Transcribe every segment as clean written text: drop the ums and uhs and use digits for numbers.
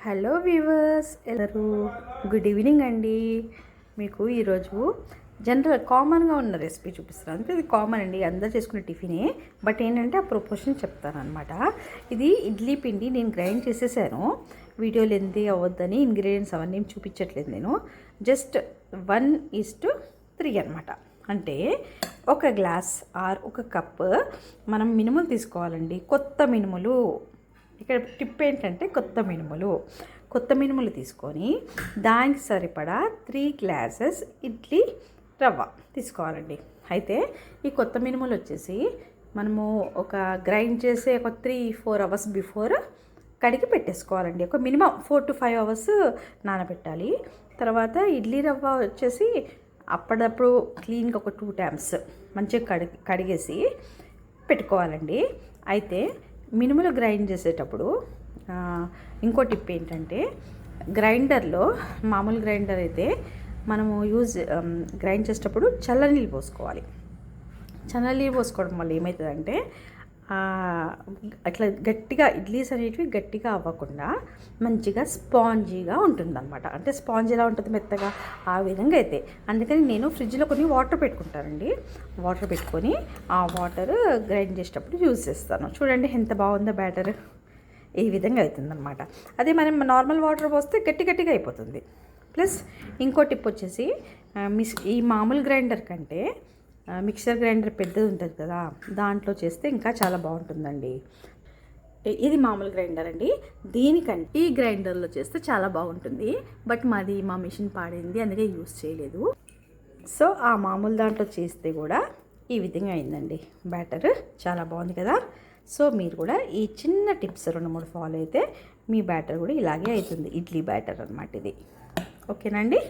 Hello viewers, ಎಲ್ಲರೂ good evening అండి. మీకు ఈరోజు కామన్గా ఉన్న రెసిపీ చూపిస్తాను. అంటే ఇది కామన్ అండి, అందరు చేసుకునే టిఫినే. బట్ ఏంటంటే ఆ ప్రొపోర్షన్ చెప్తాను అనమాట. ఇది ఇడ్లీ పిండి నేను గ్రైండ్ చేసేసాను. వీడియోలు ఎంత అవ్వద్దని ఇంగ్రీడియంట్స్ అవన్నీ చూపించట్లేదు నేను. జస్ట్ 1:3 అనమాట. అంటే ఒక గ్లాస్ ఆర్ ఒక కప్ మనం మినుములు తీసుకోవాలండి. కొత్త మినుములు. ఇక్కడ టిప్ ఏంటంటే కొత్త మినుములు తీసుకొని దానికి సరిపడా 3 గ్లాసెస్ ఇడ్లీ రవ్వ తీసుకోవాలండి. అయితే ఈ కొత్త మినుములు వచ్చేసి మనము ఒక గ్రైండ్ చేసే ఒక 3-4 అవర్స్ బిఫోర్ కడిగి పెట్టేసుకోవాలండి. ఒక మినిమం 4 to 5 అవర్స్ నానబెట్టాలి. తర్వాత ఇడ్లీ రవ్వ వచ్చేసి అప్పుడప్పుడు క్లీన్గా ఒక 2 times మంచిగా కడిగేసి పెట్టుకోవాలండి. అయితే మినుములు గ్రైండ్ చేసేటప్పుడు ఇంకో టిప్ ఏంటంటే, గ్రైండర్లో మామూలు గ్రైండర్ అయితే మనము గ్రైండ్ చేసేటప్పుడు చల్లనీళ్ళు పోసుకోవాలి. చల్లనీళ్ళు పోసుకోవడం వల్ల ఏమవుతుందంటే అట్లా గట్టిగా ఇడ్లీస్ అనేటివి గట్టిగా అవ్వకుండా మంచిగా స్పాంజీగా ఉంటుందన్నమాట. అంటే స్పాంజ్ ఎలా ఉంటుంది, మెత్తగా, ఆ విధంగా అయితే. అందుకని నేను ఫ్రిడ్జ్లో కొన్ని వాటర్ పెట్టుకుంటానండి. వాటర్ పెట్టుకొని ఆ వాటర్ గ్రైండ్ చేసేటప్పుడు యూజ్ చేస్తాను. చూడండి ఎంత బాగుందో బ్యాటర్. ఈ విధంగా అవుతుందన్నమాట. అదే మనం నార్మల్ వాటర్ పోస్తే గట్టిగా అయిపోతుంది. ప్లస్ ఇంకో టిప్ వచ్చేసి, ఈ మామూలు గ్రైండర్ కంటే మిక్సర్ గ్రైండర్ పెద్దది ఉంటుంది కదా, దాంట్లో చేస్తే ఇంకా చాలా బాగుంటుందండి. ఇది మామూలు గ్రైండర్ అండి. దీనికంటే ఈ గ్రైండర్లో చేస్తే చాలా బాగుంటుంది. బట్ మా మిషన్ పాడైంది, అందుకే యూస్ చేయలేదు. సో ఆ మామూలు దాంట్లో చేస్తే కూడా ఈ విధంగా అయిందండి. బ్యాటర్ చాలా బాగుంది కదా. సో మీరు కూడా ఈ చిన్న టిప్స్ 2-3 ఫాలో అయితే మీ బ్యాటర్ కూడా ఇలాగే అవుతుంది. ఇడ్లీ బ్యాటర్ అన్నమాట ఇది. ఓకేనండి.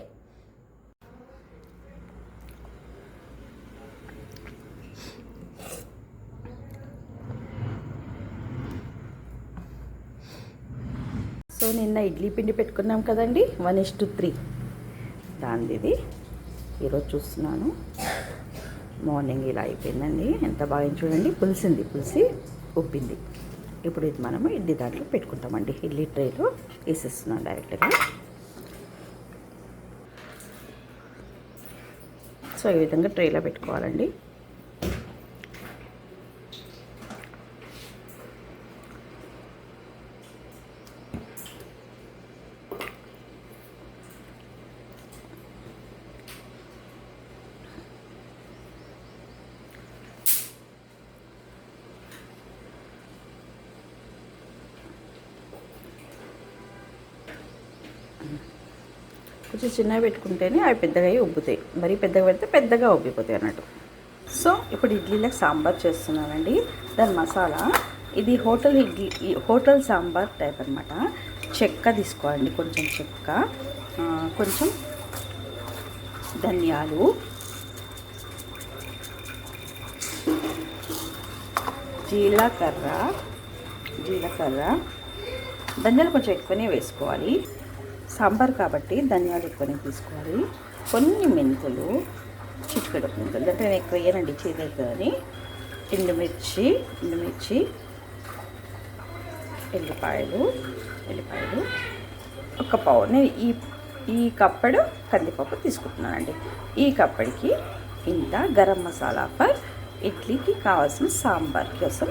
సో నిన్న ఇడ్లీ పిండి పెట్టుకున్నాం కదండి, 1:3 దానిది ఇది. ఈరోజు చూస్తున్నాను, మార్నింగ్ ఇలా అయిపోయిందండి. ఎంత బాగా చూడండి, పులిసి ఉబ్బింది. ఇప్పుడు ఇది మనము ఇడ్లీ దాంట్లో పెట్టుకుంటామండి. ఇడ్లీ ట్రేలో వేసేస్తున్నాం డైరెక్ట్గా. సో ఈ విధంగా ట్రేలో పెట్టుకోవాలండి. కొంచెం చిన్నగా పెట్టుకుంటేనే అవి పెద్దగా ఉబ్బుతాయి. మరీ పెద్దగా పెడితే పెద్దగా ఉబ్బిపోతాయి అన్నట్టు. సో ఇప్పుడు ఇడ్లీలకు సాంబార్ చేస్తున్నానండి. దాని మసాలా ఇది హోటల్ సాంబార్ టైప్ అనమాట. చెక్క తీసుకోవాలండి, కొంచెం చెక్క, కొంచెం ధనియాలు, జీలకర్ర. ధనియాలు కొంచెం ఎక్కువనే వేసుకోవాలి, సాంబార్ కాబట్టి ధనియాలు ఎక్కువనే తీసుకోవాలి. కొన్ని మెంతులు, చిటికెడు మెంతులు, అంటే నేను ఎక్కువ వేయనండి, చేదవుతుందని. ఎండుమిర్చి, ఎల్లిపాయలు ఒక పావు. నేను ఈ కప్పడు కందిపప్పు తీసుకుంటున్నానండి. ఈ కప్పడికి ఇంత గరం మసాలా ఫర్ ఇడ్లీకి కావాల్సిన సాంబార్ కోసం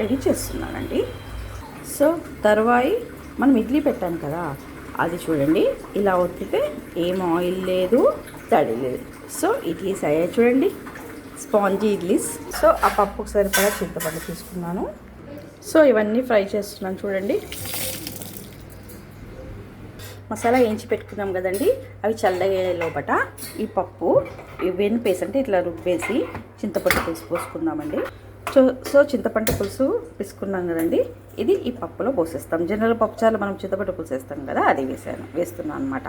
రెడీ చేస్తున్నానండి. సో తరువాయి మనం ఇడ్లీ పెట్టాను కదా, అది చూడండి ఇలా ఒత్తితే ఏం ఆయిల్ లేదు, తడి లేదు. సో ఇడ్లీస్ అయ్యాయి చూడండి, స్పాంజీ ఇడ్లీస్. సో ఆ పప్పుకు సరిపడా చింతపండు తీసుకున్నాను. సో ఇవన్నీ ఫ్రై చేస్తున్నాను చూడండి. మసాలా వేయించి పెట్టుకున్నాం కదండి, అవి చల్లగా లోపట ఈ పప్పు వెనుపేసి, అంటే ఇట్లా రుబ్బేసి చింతపండు పులుసు పోసుకుందామండి. సో చింతపండు పులుసు పిసుకున్నాం కదండి, ఇది ఈ పప్పులో పోసేస్తాం. జనరల్ పప్పుచారులో మనం చింతపండు పులుసు వేస్తాం కదా, అది వేస్తున్నాను అనమాట.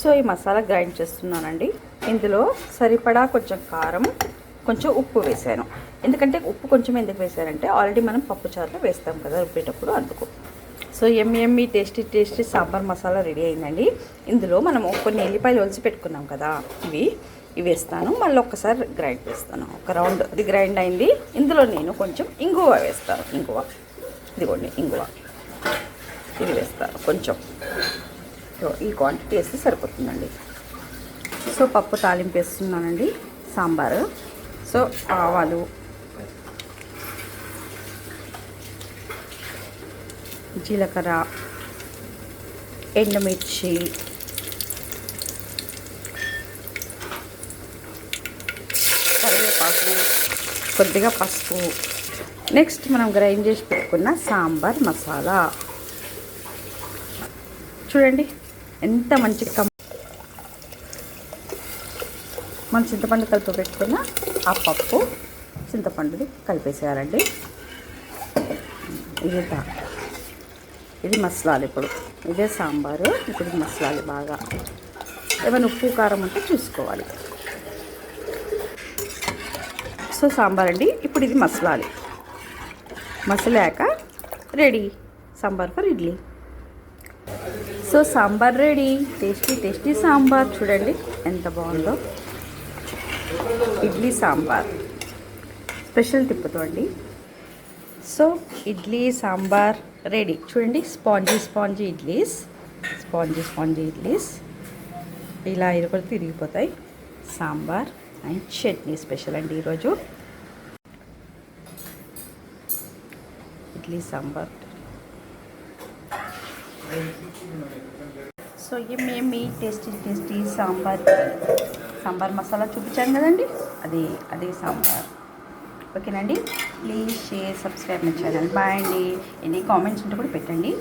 సో ఈ మసాలా గ్రైండ్ చేస్తున్నానండి. ఇందులో సరిపడా కొంచెం కారం, కొంచెం ఉప్పు వేసాను. ఎందుకంటే ఉప్పు కొంచెం ఎందుకు వేసానంటే, ఆల్రెడీ మనం పప్పుచారులో వేస్తాం కదా రుబ్బేటప్పుడు, అందుకు. సో ఎమ్మి టేస్టీ సాంబార్ మసాలా రెడీ అయిందండి. ఇందులో మనము కొన్ని ఎల్లిపాయలు ఒలిచి పెట్టుకున్నాం కదా, ఇవి వేస్తాను. మళ్ళీ ఒక్కసారి గ్రైండ్ చేస్తాను. ఒక రౌండ్ ఇది గ్రైండ్ అయింది. ఇందులో నేను కొంచెం ఇంగువ వేస్తాను. ఇదిగోండి ఇంగువ. ఇది వేస్తారు కొంచెం. ఈ క్వాంటిటీ వేస్తే సరిపోతుందండి. సో పప్పు తాలింపు వేస్తున్నానండి. సాంబారు. సో ఆవాలు, జీలకర్ర, ఎండుమిర్చి, కరివేపాకు, కొద్దిగా పసుపు, నెక్స్ట్ మనం గ్రైండ్ చేసి పెట్టుకున్న సాంబార్ మసాలా. చూడండి ఎంత మంచి మన చింతపండు కలిపి పెట్టుకున్న ఆ పప్పు చింతపండుది కలిపేసేయాలండి. ఇది మసలాలి. ఇప్పుడు ఇదే సాంబారు. ఇప్పుడు ఇది మసలాలి బాగా. ఏమైనా ఉప్పు కారం ఉంటే చూసుకోవాలి. సో సాంబార్ అండి. ఇప్పుడు ఇది మసలాలి. మసలాక ready sambar for idli. So sambar ready. Tasty tasty sambar. చూడండి ఎంత బాగుందో. ఇడ్లీ సాంబార్ స్పెషల్ టిప్పుతో అండి. So idli sambar ready. చూడండి spongy spongy idlis, spongy spongy idlis ఇలా కూడా తిరిగిపోతాయి. సాంబార్ అండ్ చట్నీ స్పెషల్ అండి ఈరోజు. ఇడ్లీ సాంబార్. సో మేము టేస్టీ టేస్టీ సాంబార్ మసాలా చూపించాను కదండి, అదే సాంబార్. ఓకేనండి. Please share, subscribe my channel. Bye అండి. ఎన్ని కామెంట్స్ ఉంటే కూడా పెట్టండి.